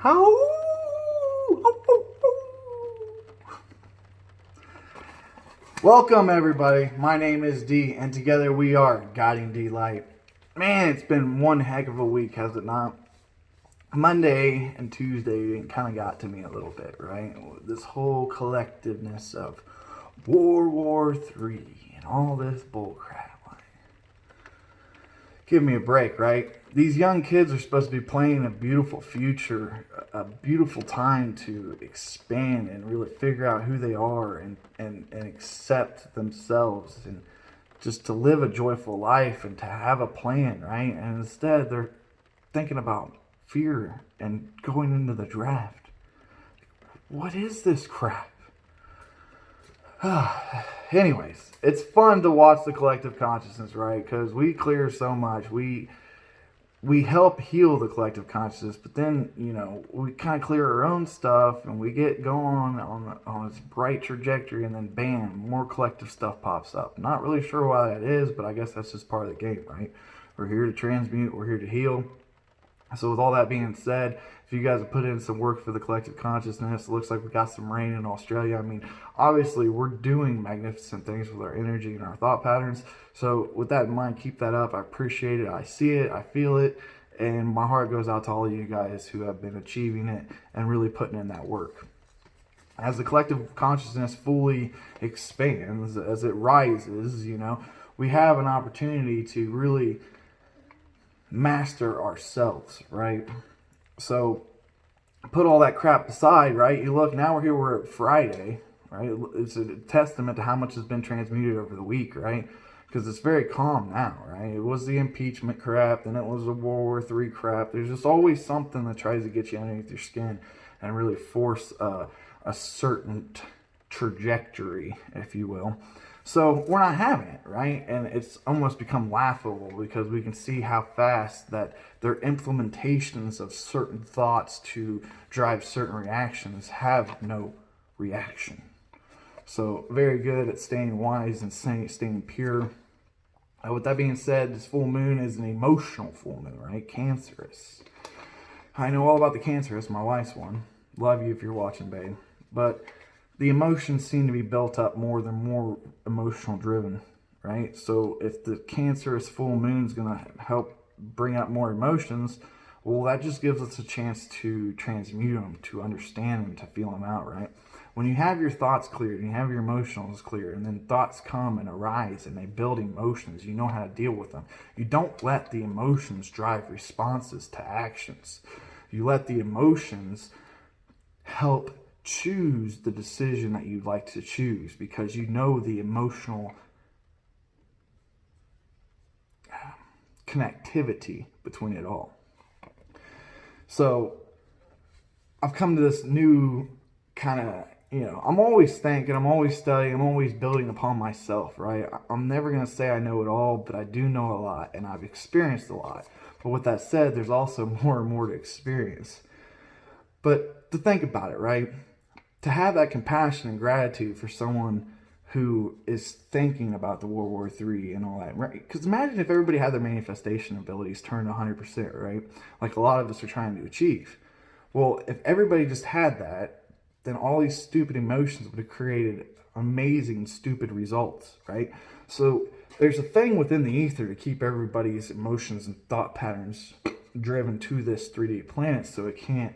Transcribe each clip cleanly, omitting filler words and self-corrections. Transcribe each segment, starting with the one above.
How? Welcome, everybody. My name is D, and together we are Guiding D Light. Man, it's been one heck of a week, has it not? Monday and Tuesday kind of got to me a little bit, right? This whole collectiveness of World War III and all this bullcrap. Give me a break, right? These young kids are supposed to be playing a beautiful future, a beautiful time to expand and really figure out who they are and accept themselves and just to live a joyful life and to have a plan, right? And instead, they're thinking about fear and going into the draft. What is this crap? Anyways, it's fun to watch the collective consciousness, right? Because we clear so much. We help heal the collective consciousness, but then, we kind of clear our own stuff and we get going on this bright trajectory, and then bam, more collective stuff pops up. Not really sure why that is, but I guess that's just part of the game, right? We're here to transmute, we're here to heal. So with all that being said, if you guys have put in some work for the collective consciousness, it looks like we got some rain in Australia. I mean, obviously we're doing magnificent things with our energy and our thought patterns. So with that in mind, keep that up. I appreciate it. I see it. I feel it. And my heart goes out to all of you guys who have been achieving it and really putting in that work. As the collective consciousness fully expands, as it rises, we have an opportunity to really master ourselves, right? So put all that crap aside, right? You look, now we're at Friday, right? It's a testament to how much has been transmuted over the week, right? Because it's very calm now, right? It was the impeachment crap, then it was the World War III crap. There's just always something that tries to get you underneath your skin and really force a certain trajectory, if you will. So we're not having it, right? And it's almost become laughable because we can see how fast that their implementations of certain thoughts to drive certain reactions have no reaction. So very good at staying wise and staying pure. With that being said, this full moon is an emotional full moon, right? Cancerous. I know all about the Cancerous, my wife's one. Love you if you're watching, babe. But the emotions seem to be built up more emotional driven, right? So if the Cancerous full moon is going to help bring up more emotions, well, that just gives us a chance to transmute them, to understand them, to feel them out, right? When you have your thoughts cleared and you have your emotions clear, and then thoughts come and arise and they build emotions, you know how to deal with them. You don't let the emotions drive responses to actions. You let the emotions help choose the decision that you'd like to choose, because you know the emotional connectivity between it all. So I've come to this new kind of, I'm always thinking, I'm always studying, I'm always building upon myself, right? I'm never going to say I know it all, but I do know a lot and I've experienced a lot. But with that said, there's also more and more to experience. But to think about it, right? To have that compassion and gratitude for someone who is thinking about the World War III and all that, right? Because imagine if everybody had their manifestation abilities turned 100%, right? Like a lot of us are trying to achieve. Well, if everybody just had that, then all these stupid emotions would have created amazing, stupid results, right? So there's a thing within the ether to keep everybody's emotions and thought patterns driven to this 3D planet, so it can't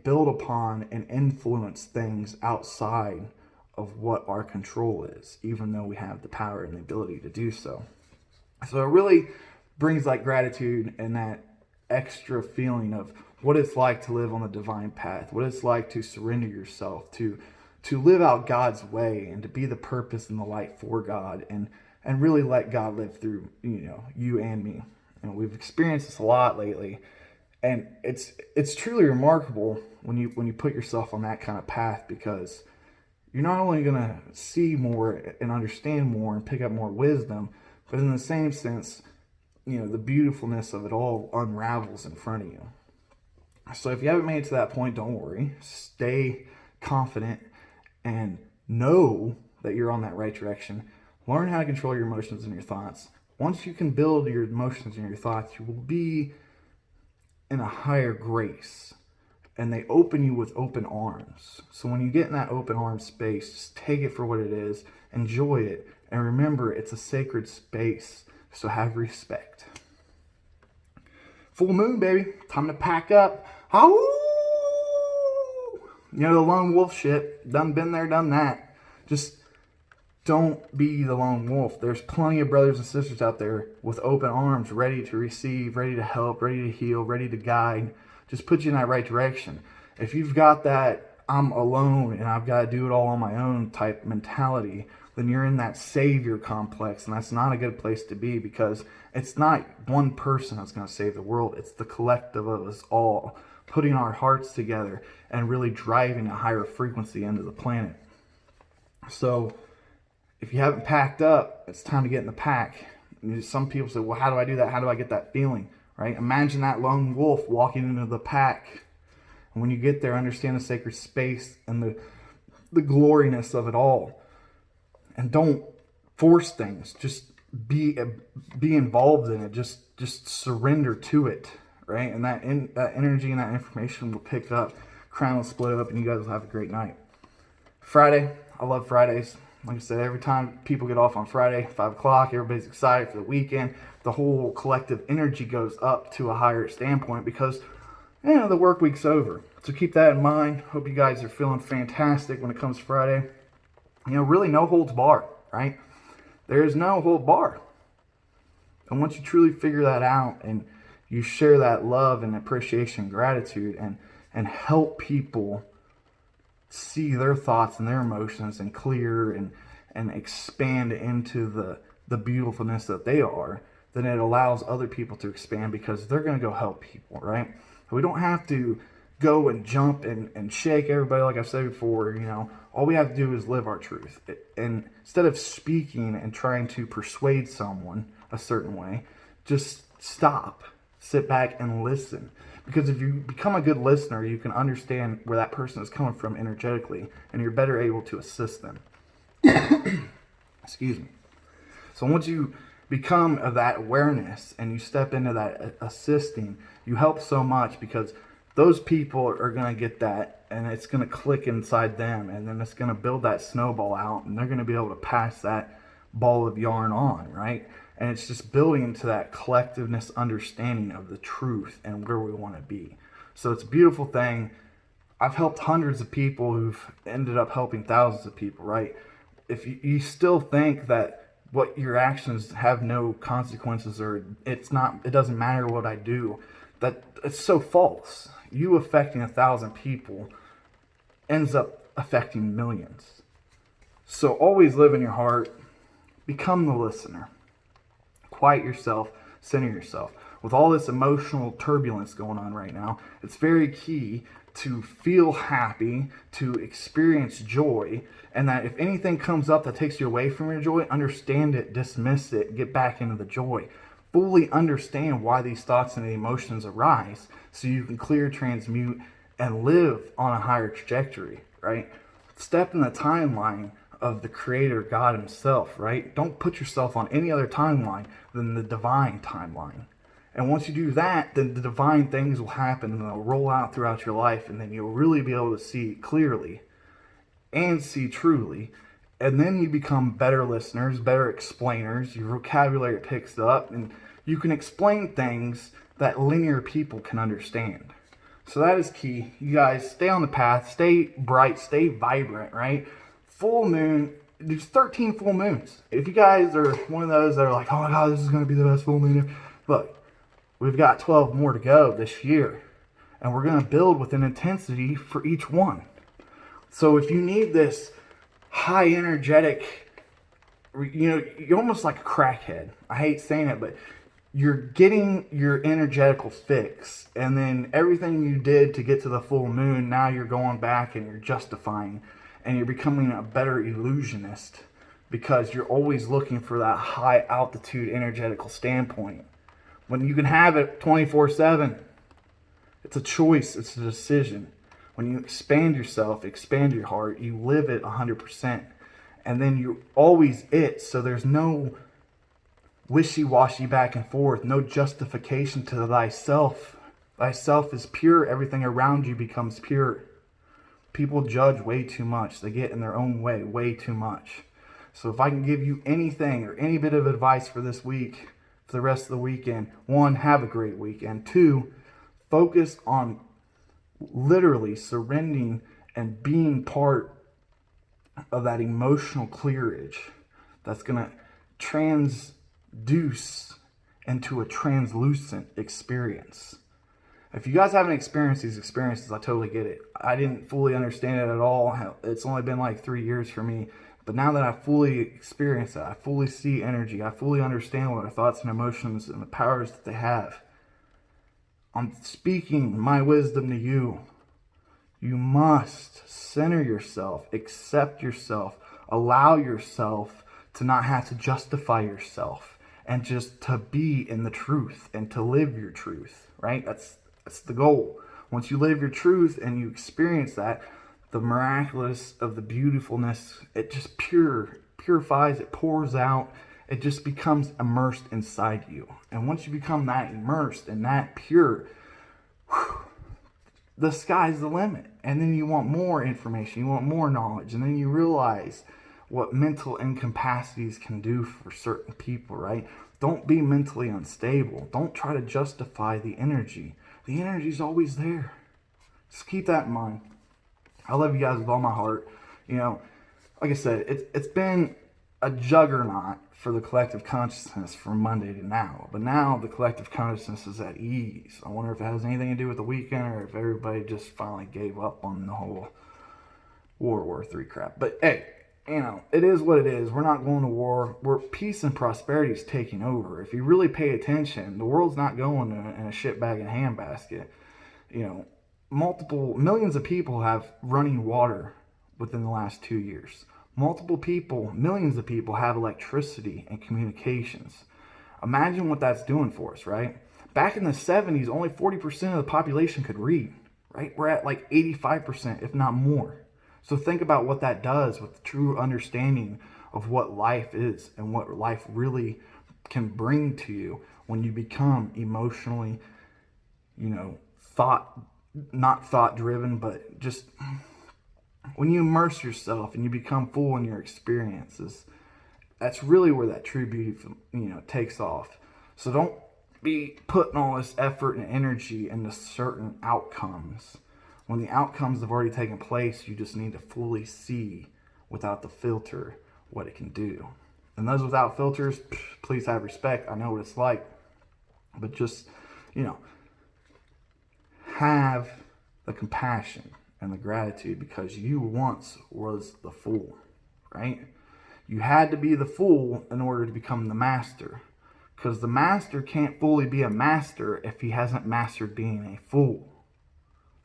build upon and influence things outside of what our control is, even though we have the power and the ability to do so. So it really brings like gratitude and that extra feeling of what it's like to live on the divine path, what it's like to surrender yourself, to live out God's way, and to be the purpose and the light for God, and really let God live through you and me. And we've experienced this a lot lately. And it's truly remarkable when you put yourself on that kind of path, because you're not only going to see more and understand more and pick up more wisdom, but in the same sense, the beautifulness of it all unravels in front of you. So if you haven't made it to that point, don't worry. Stay confident and know that you're on that right direction. Learn how to control your emotions and your thoughts. once you can build your emotions and your thoughts, you will be in a higher grace. And they open you with open arms. So when you get in that open arm space, just take it for what it is, enjoy it, and remember it's a sacred space. So have respect. Full moon, baby. Time to pack up. Ow! You know, the lone wolf shit. Done been there, done that. Just don't be the lone wolf. There's plenty of brothers and sisters out there with open arms, ready to receive, ready to help, ready to heal, ready to guide. Just put you in that right direction. If you've got that I'm alone and I've got to do it all on my own type mentality, then you're in that savior complex, and that's not a good place to be, because it's not one person that's going to save the world. It's the collective of us all putting our hearts together and really driving a higher frequency into the planet. So if you haven't packed up, it's time to get in the pack. Some people say, well, how do I do that? How do I get that feeling? Right? Imagine that lone wolf walking into the pack. And when you get there, understand the sacred space and the gloriness of it all. And don't force things. Just be involved in it. Just surrender to it. Right? And that energy and that information will pick up. Crown will split up, and you guys will have a great night. Friday. I love Fridays. Like I said, every time people get off on Friday, 5 o'clock, everybody's excited for the weekend. The whole collective energy goes up to a higher standpoint because, the work week's over. So keep that in mind. Hope you guys are feeling fantastic when it comes to Friday. Really no holds barred, right? There is no hold bar. And once you truly figure that out and you share that love and appreciation, gratitude, and help people see their thoughts and their emotions and clear and expand into the beautifulness that they are, then it allows other people to expand because they're going to go help people, right? We don't have to go and jump and shake everybody like I've said before. All we have to do is live our truth. And instead of speaking and trying to persuade someone a certain way, just stop, sit back and listen. Because if you become a good listener, you can understand where that person is coming from energetically, and you're better able to assist them. Excuse me. So once you become of that awareness and you step into that assisting, you help so much because those people are going to get that, and it's going to click inside them, and then it's going to build that snowball out, and they're going to be able to pass that ball of yarn on, right? And it's just building into that collectiveness understanding of the truth and where we want to be. So it's a beautiful thing. I've helped hundreds of people who've ended up helping thousands of people, right? If you still think that what your actions have no consequences or it doesn't matter what I do, that it's so false. You affecting 1,000 people ends up affecting millions. So always live in your heart. Become the listener. Quiet yourself, center yourself. With all this emotional turbulence going on right now, it's very key to feel happy, to experience joy, and that if anything comes up that takes you away from your joy, understand it, dismiss it, get back into the joy. Fully understand why these thoughts and the emotions arise so you can clear, transmute, and live on a higher trajectory, right? Step in the timeline of the Creator, God Himself, right? Don't put yourself on any other timeline than the divine timeline. And once you do that, then the divine things will happen and they'll roll out throughout your life, and then you'll really be able to see clearly and see truly. And then you become better listeners, better explainers. Your vocabulary picks up, and you can explain things that linear people can understand. So that is key. You guys stay on the path, stay bright, stay vibrant, right? Full moon, there's 13 full moons. If you guys are one of those that are like, oh my God, this is going to be the best full moon ever. Look, we've got 12 more to go this year, and we're going to build with an intensity for each one. So if you need this high energetic, you're almost like a crackhead. I hate saying it, but you're getting your energetical fix, and then everything you did to get to the full moon, now you're going back and you're justifying, and you're becoming a better illusionist because you're always looking for that high altitude energetical standpoint when you can have it 24/7. It's a choice, it's a decision. When you expand yourself, expand your heart, you live it 100%. And then you're always it, so there's no wishy-washy back and forth, no justification to thyself. Thyself is pure, everything around you becomes pure. People judge way too much. They get in their own way too much. So if I can give you anything or any bit of advice for this week, for the rest of the weekend, one, have a great weekend. Two, focus on literally surrendering and being part of that emotional clearage that's going to transduce into a translucent experience. If you guys haven't experienced these experiences, I totally get it. I didn't fully understand it at all. It's only been like 3 years for me. But now that I fully experience it, I fully see energy, I fully understand what our thoughts and emotions and the powers that they have. I'm speaking my wisdom to you. You must center yourself, accept yourself, allow yourself to not have to justify yourself, and just to be in the truth and to live your truth, right? That's the goal. Once you live your truth and you experience that, the miraculous of the beautifulness, it just purifies, it pours out, it just becomes immersed inside you. And once you become that immersed and that pure, the sky's the limit. And then you want more information, you want more knowledge, and then you realize what mental incapacities can do for certain people, right? Don't be mentally unstable. Don't try to justify the energy. The energy's always there. Just keep that in mind. I love you guys with all my heart. You know, like I said, it's been a juggernaut for the collective consciousness from Monday to now. But now the collective consciousness is at ease. I wonder if it has anything to do with the weekend or if everybody just finally gave up on the whole World War III crap. But hey, you know, it is what it is. We're not going to war. Peace and prosperity is taking over. If you really pay attention, the world's not going in a shit bag and handbasket. You know, millions of people have running water within the last 2 years. Millions of people have electricity and communications. Imagine what that's doing for us, right? Back in the 70s, only 40% of the population could read, right? We're at like 85%, if not more. So think about what that does with the true understanding of what life is and what life really can bring to you when you become emotionally, not thought driven, but just when you immerse yourself and you become full in your experiences. That's really where that true beauty, takes off. So don't be putting all this effort and energy into certain outcomes. When the outcomes have already taken place, you just need to fully see without the filter what it can do. And those without filters, please have respect. I know what it's like. But just, have the compassion and the gratitude because you once was the fool, right? You had to be the fool in order to become the master. Because the master can't fully be a master if he hasn't mastered being a fool.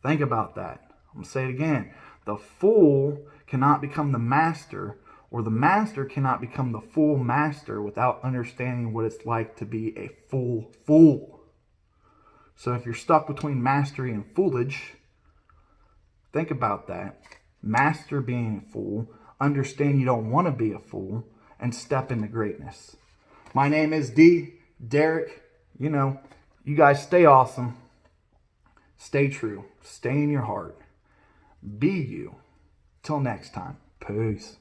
Think about that. I'm going to say it again. The fool cannot become the master, or the master cannot become the full master without understanding what it's like to be a full fool. So if you're stuck between mastery and foolage, think about that. Master being a fool, understand you don't want to be a fool, and step into greatness. My name is Derek. You guys stay awesome. Stay true. Stay in your heart. Be you. Till next time. Peace.